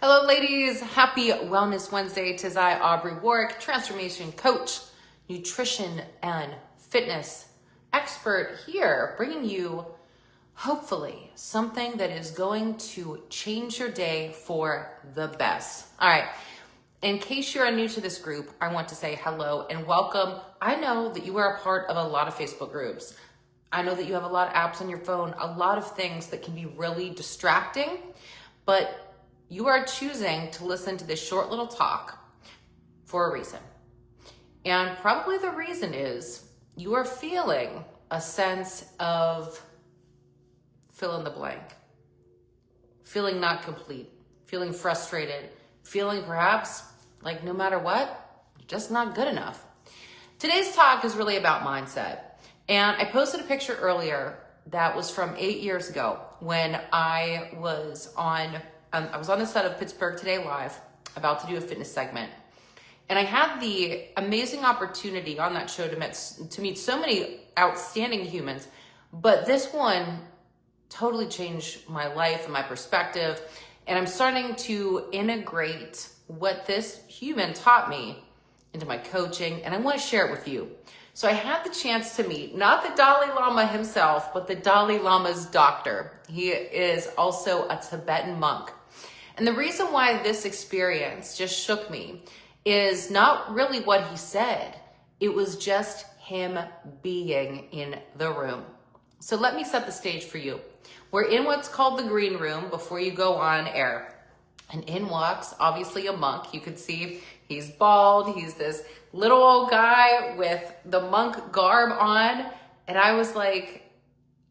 Hello, ladies. Happy Wellness Wednesday. 'Tis I, Aubrey Warwick, transformation coach, nutrition and fitness expert here, bringing you hopefully something that is going to change your day for the best. All right. In case you're new to this group, I want to say hello and welcome. I know that you are a part of a lot of Facebook groups. I know that you have a lot of apps on your phone, a lot of things that can be really distracting, but you are choosing to listen to this short little talk for a reason. And probably the reason is you are feeling a sense of fill in the blank, feeling not complete, feeling frustrated, feeling perhaps like no matter what, you're just not good enough. Today's talk is really about mindset. And I posted a picture earlier that was from 8 years ago when I was on the set of Pittsburgh Today Live, about to do a fitness segment. And I had the amazing opportunity on that show to meet so many outstanding humans, but this one totally changed my life and my perspective. And I'm starting to integrate what this human taught me into my coaching, and I want to share it with you. So I had the chance to meet not the Dalai Lama himself, but the Dalai Lama's doctor. He is also a Tibetan monk. And the reason why this experience just shook me is not really what he said. It was just him being in the room. So let me set the stage for you. We're in what's called the green room before you go on air. And in walks, obviously, a monk. You could see he's bald. He's this little old guy with the monk garb on. And I was like,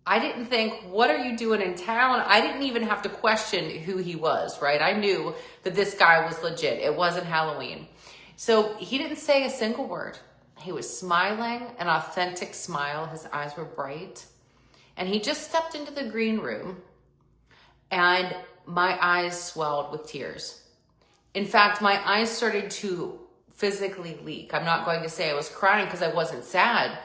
I didn't think, what are you doing in town? I didn't even have to question who he was, right? I knew that this guy was legit. It wasn't Halloween. So he didn't say a single word. He was smiling, an authentic smile. His eyes were bright. And he just stepped into the green room and my eyes swelled with tears. In fact, my eyes started to physically leak. I'm not going to say I was crying because I wasn't sad,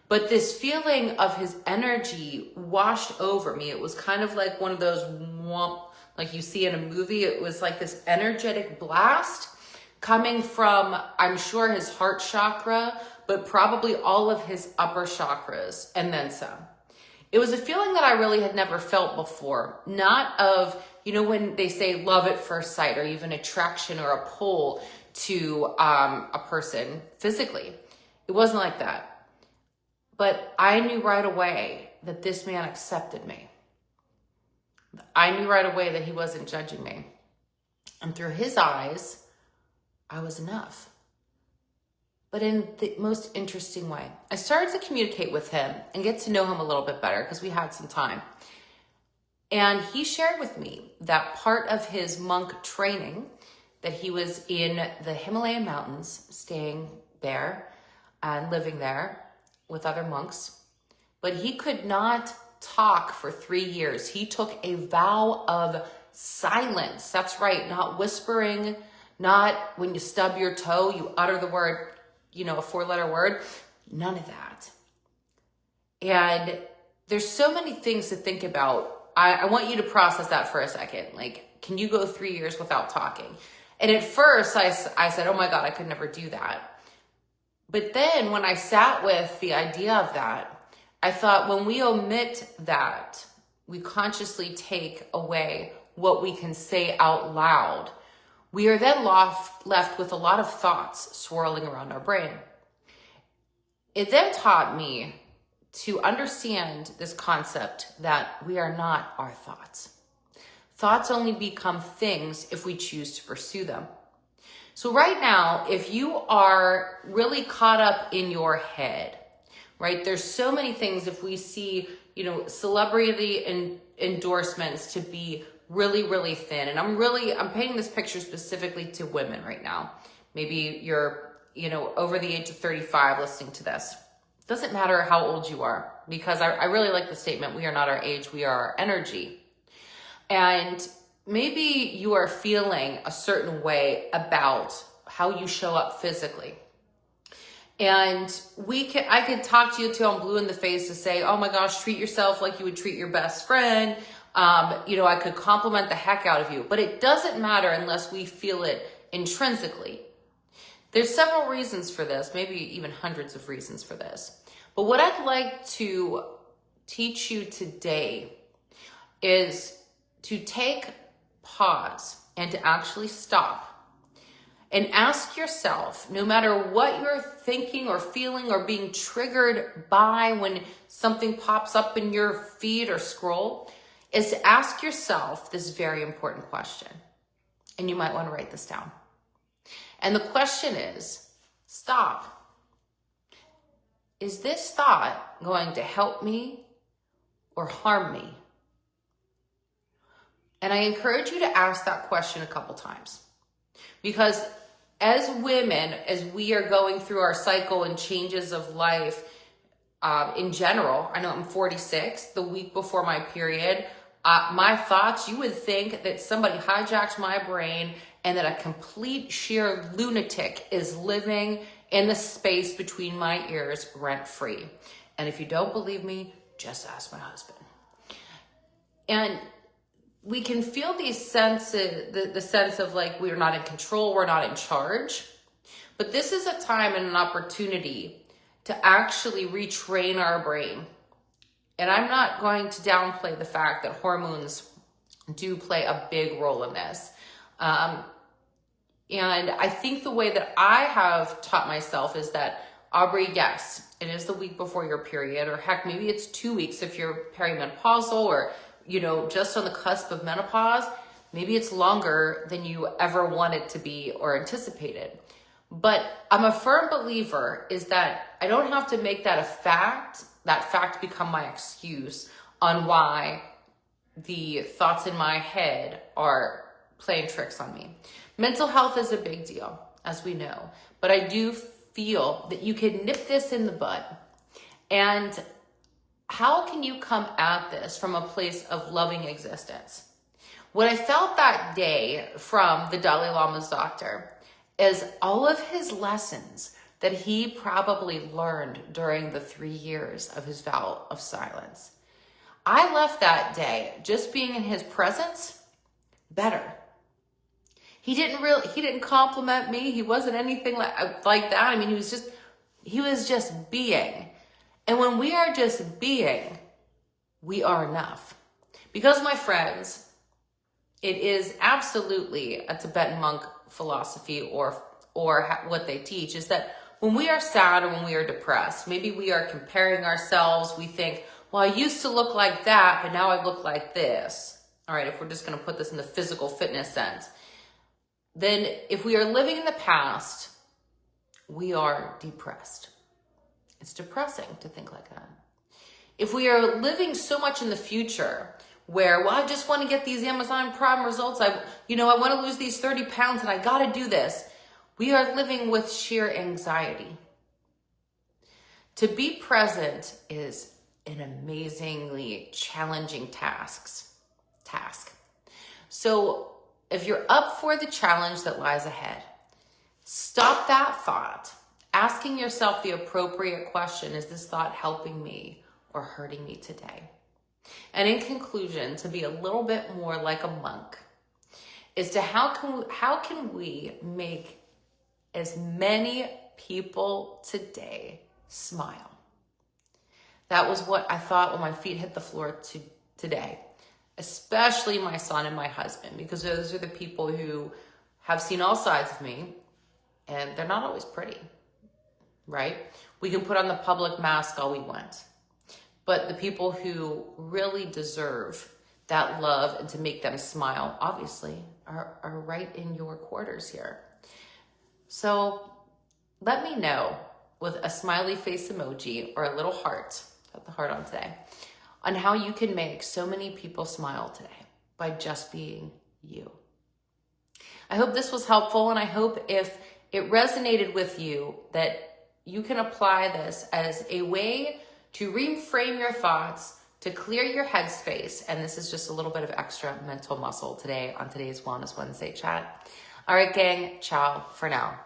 but this feeling of his energy washed over me. It was kind of like one of those whomp, like you see in a movie. It was like this energetic blast coming from, I'm sure, his heart chakra, but probably all of his upper chakras and then some. It was a feeling that I really had never felt before. Not of, when they say love at first sight or even attraction or a pull to a person physically. It wasn't like that. But I knew right away that this man accepted me. I knew right away that he wasn't judging me. And through his eyes, I was enough. But in the most interesting way. I started to communicate with him and get to know him a little bit better because we had some time. And he shared with me that part of his monk training, that he was in the Himalayan mountains, staying there and living there with other monks, but he could not talk for 3 years. He took a vow of silence. That's right, not whispering, not when you stub your toe, you utter the word, a 4-letter word, none of that. And there's so many things to think about. I want you to process that for a second. Like, can you go 3 years without talking? And at first I said, oh my God, I could never do that. But then when I sat with the idea of that, I thought when we omit that, we consciously take away what we can say out loud. We are then left with a lot of thoughts swirling around our brain. It then taught me to understand this concept that we are not our thoughts. Thoughts only become things if we choose to pursue them. So right now, if you are really caught up in your head, right? There's so many things. If we see, celebrity endorsements to be really, really thin. And I'm painting this picture specifically to women right now. Maybe you're, over the age of 35 listening to this. Doesn't matter how old you are, because I really like the statement, we are not our age, we are our energy. And maybe you are feeling a certain way about how you show up physically. And I could talk to you till I'm blue in the face to say, oh my gosh, treat yourself like you would treat your best friend. I could compliment the heck out of you, but it doesn't matter unless we feel it intrinsically. There's several reasons for this, maybe even hundreds of reasons for this. But what I'd like to teach you today is to take pause and to actually stop and ask yourself, no matter what you're thinking or feeling or being triggered by when something pops up in your feed or scroll, is to ask yourself this very important question. And you might want to write this down. And the question is, stop. Is this thought going to help me or harm me? And I encourage you to ask that question a couple times. Because as women, as we are going through our cycle and changes of life in general, I know I'm 46, the week before my period, my thoughts, you would think that somebody hijacked my brain and that a complete sheer lunatic is living in the space between my ears rent-free. And if you don't believe me, just ask my husband. And we can feel these senses, the sense of like we're not in control, we're not in charge. But this is a time and an opportunity to actually retrain our brain. And I'm not going to downplay the fact that hormones do play a big role in this. And I think the way that I have taught myself is that, Aubrey, yes, it is the week before your period, or heck, maybe it's 2 weeks if you're perimenopausal or, just on the cusp of menopause. Maybe it's longer than you ever wanted to be or anticipated. But I'm a firm believer is that I don't have to make that a fact, that fact become my excuse on why the thoughts in my head are playing tricks on me. Mental health is a big deal, as we know, but I do feel that you can nip this in the bud. And how can you come at this from a place of loving existence? What I felt that day from the Dalai Lama's doctor is all of his lessons that he probably learned during the 3 years of his vow of silence. I left that day just being in his presence better. He didn't compliment me. He wasn't anything like that. I mean, he was just being. And when we are just being, we are enough. Because, my friends, it is absolutely a Tibetan monk philosophy or what they teach is that when we are sad or when we are depressed, maybe we are comparing ourselves. We think, well, I used to look like that, but now I look like this. All right, if we're just going to put this in the physical fitness sense. Then if we are living in the past, we are depressed. It's depressing to think like that. If we are living so much in the future where, well, I just want to get these Amazon Prime results. I want to lose these 30 pounds and I got to do this. We are living with sheer anxiety. To be present is an amazingly challenging task. So if you're up for the challenge that lies ahead, stop that thought, asking yourself the appropriate question, is this thought helping me or hurting me today? And in conclusion, to be a little bit more like a monk, is to how can we make as many people today smile? That was what I thought when my feet hit the floor today. Especially my son and my husband, because those are the people who have seen all sides of me, and they're not always pretty, right? We can put on the public mask all we want, but the people who really deserve that love and to make them smile, obviously, are right in your quarters here. So let me know with a smiley face emoji or a little heart, got the heart on today, on how you can make so many people smile today by just being you. I hope this was helpful, and I hope if it resonated with you that you can apply this as a way to reframe your thoughts, to clear your headspace, and this is just a little bit of extra mental muscle today on today's Wellness Wednesday chat. All right, gang, ciao for now.